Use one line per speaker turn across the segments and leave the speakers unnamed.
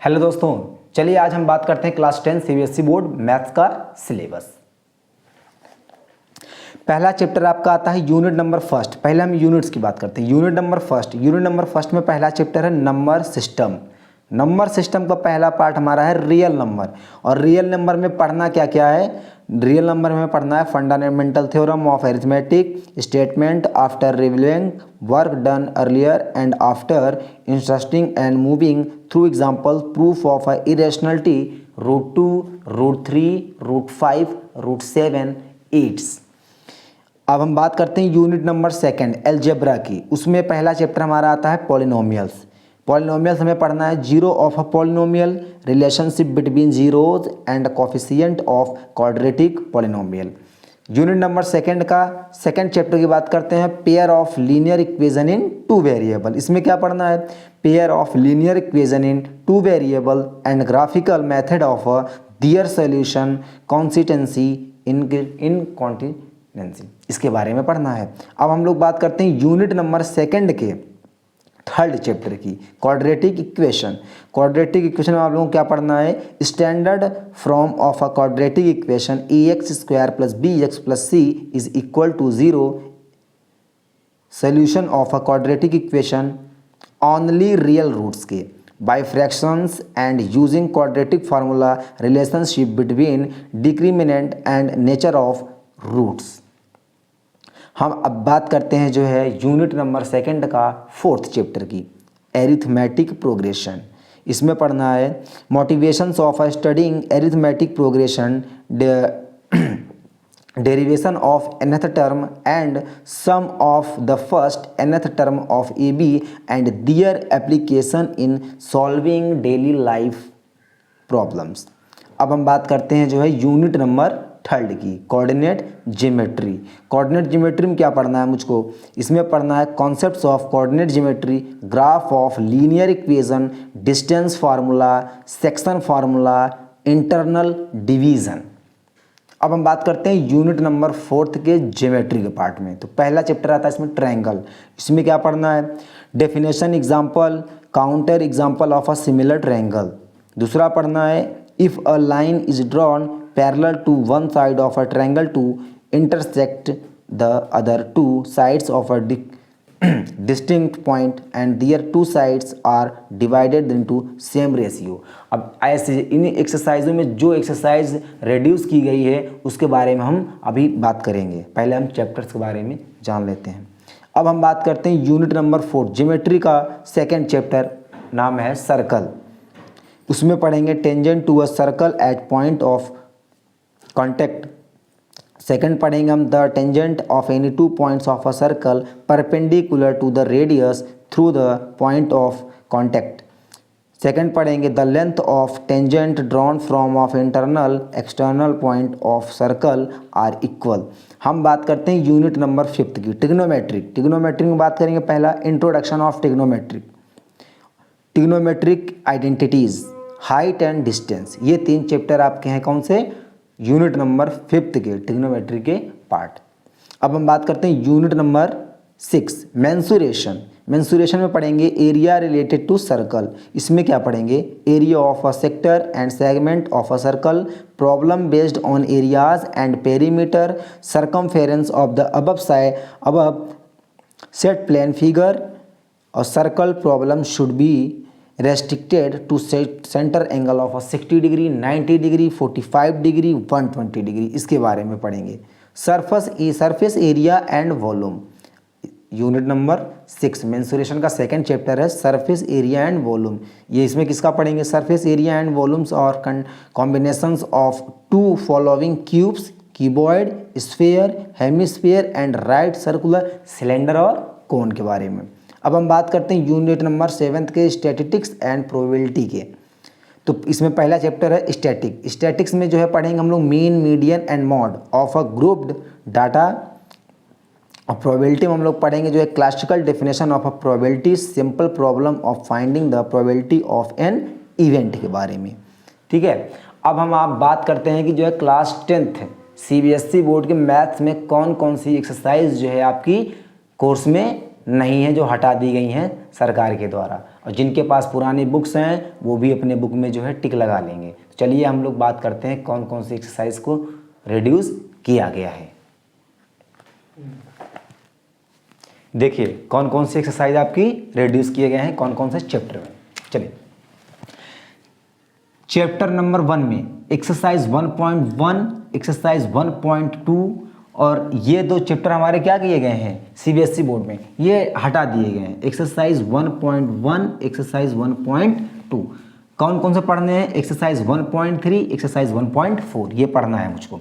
Hello दोस्तों, चलिए आज हम बात करते हैं क्लास 10 सीबीएसई बोर्ड मैथ्स का सिलेबस। पहला चैप्टर आपका आता है यूनिट नंबर फर्स्ट। पहले हम यूनिट्स की बात करते हैं। यूनिट नंबर फर्स्ट में पहला चैप्टर है नंबर सिस्टम। नंबर सिस्टम का पहला पार्ट हमारा है रियल नंबर। और रियल नंबर में पढ़ना क्या क्या है? रियल नंबर में पढ़ना है fundamental theorem of arithmetic, statement after revealing work done earlier and after interesting and moving through example, proof of irrationality, root 2, root 3, root 5, root 7, 8। अब हम बात करते हैं यूनिट नंबर सेकंड अलजेब्रा की। उसमें पहला चैप्टर हमारा आता है पॉलिनोमियल्स। पॉलिनोमियल्स हमें पढ़ना है zero of a polynomial, relationship between zeros and coefficient of quadratic polynomial. Unit number second का सेकंड चैप्टर की बात करते हैं pair of linear equation in two variable. इसमें क्या पढ़ना है? Pair of linear equation in two variable and graphical method of their solution, consistency inconsistency, इसके बारे में पढ़ना है। अब हम लोग बात करते हैं यूनिट नंबर सेकंड के थर्ड चैप्टर की क्वाड्रेटिक इक्वेशन। क्वाड्रेटिक इक्वेशन में आप लोगों को क्या पढ़ना है? Standard form of a quadratic equation ax² + bx + c is equal to 0। Solution of a quadratic equation only real roots के by fractions and using quadratic formula, relationship between discriminant and nature of roots. हम अब बात करते हैं जो है unit number second का fourth chapter की एरिथमेटिक प्रोग्रेशन। इसमें पढ़ना है motivations of studying arithmetic progression, derivation of nth term and sum of the first nth term of AB and their application in solving daily life problems. अब हम बात करते हैं जो है यूनिट नंबर थर्ड की कोऑर्डिनेट ज्योमेट्री। कोऑर्डिनेट ज्योमेट्री में क्या पढ़ना है मुझको? इसमें पढ़ना है concepts of coordinate geometry, graph of linear equation, distance formula, section formula, internal division. अब हम बात करते हैं यूनिट नंबर फोर्थ के ज्योमेट्री के पार्ट में। तो पहला चैप्टर आता है इसमें ट्रायंगल। इसमें क्या पढ़ना है? Definition, example, counter example of a similar triangle. दूसरा पढ़ना है if a line is drawn parallel to one side of a triangle to intersect the other two sides of a distinct point and their two sides are divided into same ratio। अब ऐसे इन एक्सरसाइजों में जो exercise reduce की गई है उसके बारे में हम अभी बात करेंगे। पहले हम चैप्टर्स के बारे में जान लेते हैं। अब हम बात करते हैं यूनिट नंबर 4 ज्योमेट्री का सेकेंड चैप्टर, नाम है सर्कल। उसमें पढ़ेंगे tangent to a circle at point of contact. Second पढ़ेंगे हम the tangent of any two points of a circle perpendicular to the radius through the point of contact. Second पढ़ेंगे the length of tangent drawn from of internal external point of circle are equal. हम बात करते हैं unit number 5 की trigonometric. Trigonometric में बात करेंगे पहला introduction of trigonometric, trigonometric identities, height and distance. ये 3 चैप्टर आपके हैं कौन से? यूनिट नंबर 5 के ट्रिग्नोमेट्री के पार्ट। अब हम बात करते हैं यूनिट नंबर 6 मेंसुरेशन। मेंसुरेशन में पढ़ेंगे एरिया रिलेटेड टू सर्कल। इसमें क्या पढ़ेंगे? Area of a sector and segment of a circle, problem based on areas and perimeter, circumference of the above set plane figure. और circle problem should be restricted to centre angle of 60 degree, 90 degree, 45 degree, 120 degree. इसके बारे में पढ़ेंगे। Surface area and volume. Unit number 6 mensuration का second chapter है surface area and volume. ये इसमें किसका पढ़ेंगे? सरफेस एरिया एंड वॉल्यूम्स और combinations of two following cubes, cuboid, sphere, hemisphere and right circular cylinder और कोन के बारे में। अब हम बात करते हैं यूनिट नंबर 7 के स्टैटिस्टिक्स एंड प्रोबेबिलिटी के। तो इसमें पहला चैप्टर है स्टैटिक। स्टैटिक्स में जो है पढ़ेंगे हम लोग mean, median and mod of a grouped data. और प्रोबेबिलिटी में हम लोग पढ़ेंगे जो है classical definition of a probability, simple problem of finding the probability of an event के बारे में। ठीक है। अब हम आप बात करते हैं कि जो है क्लास 10th सीबीएसई बोर्ड के मैथ्स में कौन कौन सी एक्सरसाइज जो है आपकी कोर्स में नहीं है, जो हटा दी गई हैं सरकार के द्वारा, और जिनके पास पुरानी बुक्स हैं वो भी अपने बुक में जो है टिक लगा लेंगे। तो चलिए हम लोग बात करते हैं कौन कौन सी एक्सरसाइज को रिड्यूस किया गया है। देखिए कौन कौन सी एक्सरसाइज आपकी रिड्यूस किए गए हैं कौन कौन से चैप्टर में। चलिए चैप्टर नंबर 1 में एक्सरसाइज 1.1, एक्सरसाइज 1.2 और ये दो चैप्टर हमारे क्या किए गए हैं सीबीएसई बोर्ड में, ये हटा दिए गए हैं। एक्सरसाइज 1.1, एक्सरसाइज 1.2 कौन कौन से पढ़ने हैं, एक्सरसाइज 1.3, एक्सरसाइज 1.4 ये पढ़ना है मुझको।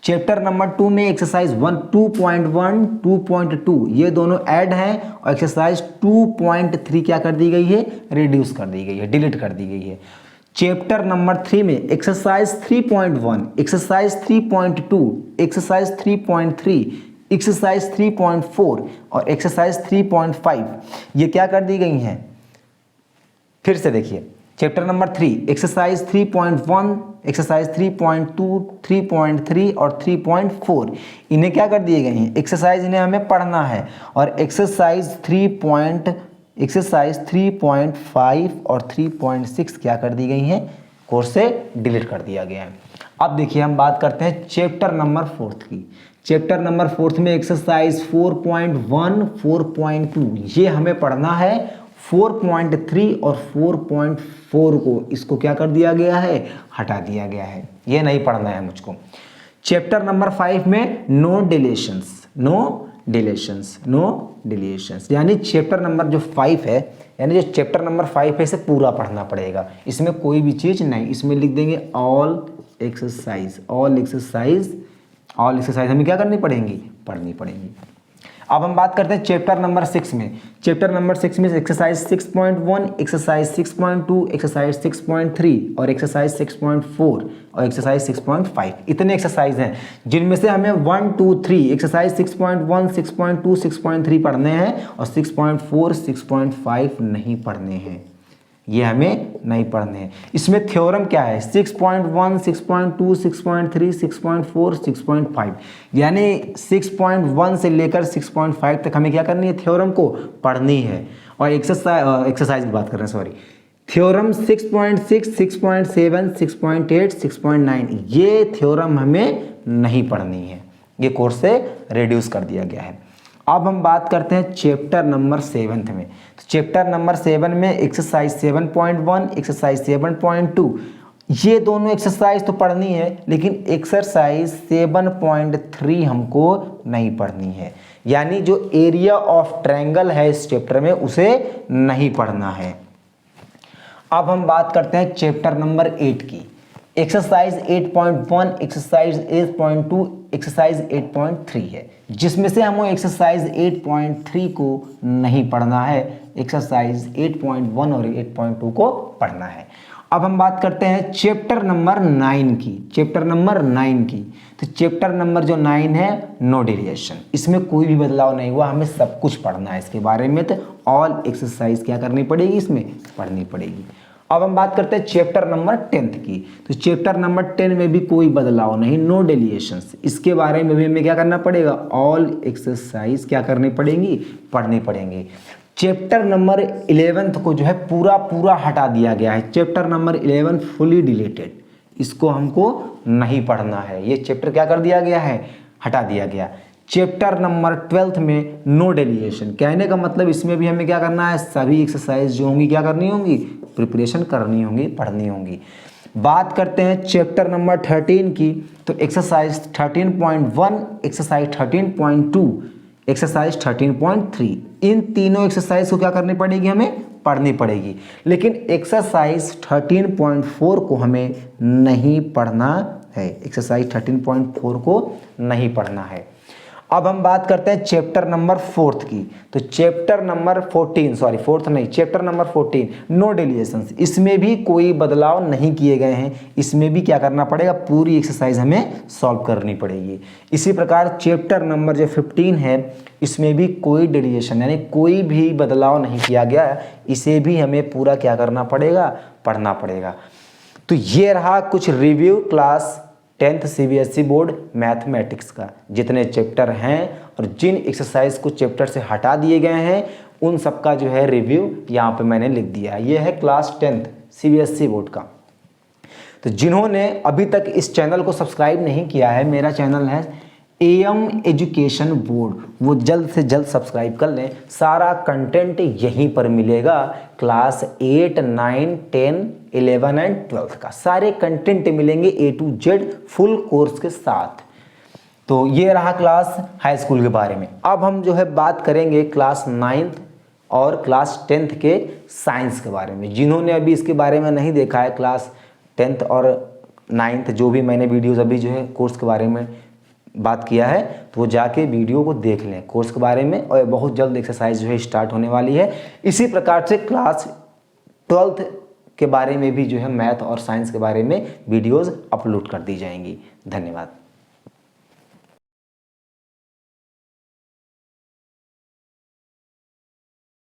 चैप्टर नंबर 2 में एक्सरसाइज 2.1, 2.2 ये दोनों ऐड हैं और एक्सरसाइज 2.3 क्या कर दी गई है, रिड्यूस कर दी गई है, डिलीट कर दी गई है। चैप्टर नंबर 3 में एक्सरसाइज 3.1, एक्सरसाइज 3.2, एक्सरसाइज 3.3, एक्सरसाइज 3.4 और एक्सरसाइज 3.5 ये क्या कर दी गई हैं, फिर से देखिए। चैप्टर नंबर 3 एक्सरसाइज 3.1, एक्सरसाइज 3.2, 3.3 और 3.4 इन्हें क्या कर दिए गए हैं, एक्सरसाइज इन्हें हमें पढ़ना है। और एक्सरसाइज 3.5 और 3.6 क्या कर दी गई हैं, कोर्स से डिलीट कर दिया गया है। अब देखिए हम बात करते हैं चैप्टर नंबर 4 की। चैप्टर नंबर 4 में एक्सरसाइज 4.1, 4.2 ये हमें पढ़ना है। 4.3 और 4.4 को इसको क्या कर दिया गया है, हटा दिया गया है, ये नहीं पढ़ना है मुझको। चैप्टर नंबर 5 में नो डिलेशंस यानी चैप्टर नंबर जो 5 है, यानी जो चैप्टर नंबर 5 है इसे पूरा पढ़ना पड़ेगा, इसमें कोई भी चीज़ नहीं, इसमें लिख देंगे ऑल एक्सरसाइज हमें क्या करनी पड़ेंगी, पढ़नी पड़ेंगी। अब हम बात करते हैं चैप्टर नंबर 6 में। चैप्टर नंबर 6 में एक्सरसाइज 6.1, एक्सरसाइज 6.2, एक्सरसाइज 6.3 और एक्सरसाइज 6.4 और एक्सरसाइज 6.5 इतने एक्सरसाइज हैं जिनमें से हमें 1, 2, 3 एक्सरसाइज 6.1, 6.2, 6.3 पढ़ने हैं और 6.4, 6.5 नहीं पढ़ने हैं, ये हमें नहीं पढ़ने हैं। इसमें थ्योरम क्या है, 6.1, 6.2, 6.3, 6.4, 6.5 यानी 6.1 से लेकर 6.5 तक हमें क्या करनी है, थ्योरम को पढ़नी है। और एक्सरसाइज की बात कर रहे हैं, सॉरी, थ्योरम 6.6, 6.7, 6.8, 6.9 ये थ्योरम हमें नहीं पढ़नी है, ये कोर्स से रिड्यूस कर दिया गया है। अब हम बात करते हैं चैप्टर नंबर 7 में। तो चैप्टर नंबर 7 में एक्सरसाइज 7.1, एक्सरसाइज 7.2 ये दोनों एक्सरसाइज तो पढ़नी है, लेकिन एक्सरसाइज 7.3 हमको नहीं पढ़नी है, यानी जो एरिया ऑफ ट्रायंगल है इस चैप्टर में उसे नहीं पढ़ना है। अब हम बात करते हैं चैप्टर नंबर 8 की। एक्सरसाइज 8.1, एक्सरसाइज 8.2, एक्सरसाइज 8.3 है, जिसमें से हमें एक्सरसाइज 8.3 को नहीं पढ़ना है, एक्सरसाइज 8.1 और 8.2 को पढ़ना है। अब हम बात करते हैं चैप्टर नंबर 9 की। चैप्टर नंबर 9 की, तो चैप्टर नंबर जो 9 है नो डेरिवेशन, इसमें कोई भी बदलाव नहीं हुआ, हमें सब कुछ पढ़ना है इसके बारे में। तो ऑल एक्सरसाइज क्या करनी पड़ेगी, इसमें पढ़नी पड़ेगी। अब हम बात करते हैं चैप्टर नंबर 10 की। तो चैप्टर नंबर 10 में भी कोई बदलाव नहीं, नो डेविएशंस, इसके बारे में भी हमें क्या करना पड़ेगा, ऑल एक्सरसाइज क्या करनी पड़ेंगी, पढ़नी पड़ेंगी। चैप्टर नंबर 11 को जो है पूरा हटा दिया गया है, चैप्टर नंबर 11 फुली डिलीटेड, इसको हमको नहीं पढ़ना है, ये चैप्टर क्या कर दिया गया है, हटा दिया गया। चैप्टर नंबर 12 में नो डेविएशन, कहने का मतलब इसमें भी हमें क्या करना है, सभी एक्सरसाइज जो होंगी क्या करनी होंगी, प्रिपरेशन करनी होंगी, पढ़नी होंगी। बात करते हैं चैप्टर नंबर 13 की। तो एक्सरसाइज 13.1, एक्सरसाइज 13.2, एक्सरसाइज 13.3 इन तीनों एक्सरसाइज को क्या करनी पड़ेगी, हमें पढ़नी पड़ेगी। लेकिन एक्सरसाइज 13.4 को हमें नहीं पढ़ना है, एक्सरसाइज 13.4 को नहीं पढ़ना है। अब हम बात करते हैं चैप्टर नंबर 4 की। तो चैप्टर नंबर 14, सॉरी 4 नहीं, चैप्टर नंबर 14 नो डेविएशंस, इसमें भी कोई बदलाव नहीं किए गए हैं, इसमें भी क्या करना पड़ेगा, पूरी एक्सरसाइज हमें सॉल्व करनी पड़ेगी। इसी प्रकार चैप्टर नंबर जो 15 है इसमें भी कोई डेविएशन यानी कोई भी बदलाव नहीं किया गया, इसे भी हमें पूरा क्या करना पड़ेगा, पढ़ना पड़ेगा। तो ये रहा कुछ review class 10th CBSE board mathematics का जितने चैप्टर हैं और जिन एक्सरसाइज को चैप्टर से हटा दिए गए हैं उन सब का जो है रिव्यू यहाँ पे मैंने लिख दिया है। ये है क्लास 10th CBSE बोर्ड का। तो जिन्होंने अभी तक इस चैनल को सब्सक्राइब नहीं किया है, मेरा चैनल है AM एजुकेशन बोर्ड, वो जल्द से जल्द सब्सक्राइब कर लें। सारा कंटेंट यहीं पर मिलेगा, क्लास 8, 9, 10, 11 एंड 12 का सारे कंटेंट मिलेंगे A to Z full course के साथ। तो ये रहा क्लास हाई स्कूल के बारे में। अब हम जो है बात करेंगे क्लास 9th और क्लास 10th के साइंस के बारे में। जिन्होंने अभी इसके बारे में नहीं देखा है, क्लास 10th और 9th जो भी मैंने वीडियोज़ अभी जो है कोर्स के बारे में बात किया है, तो वो जाके वीडियो को देख लें कोर्स के बारे में। और बहुत जल्द एक्सरसाइज जो है स्टार्ट होने वाली है। इसी प्रकार से क्लास 12th के बारे में भी जो है मैथ और साइंस के बारे में वीडियोज़ अपलोड कर दी जाएंगी। धन्यवाद।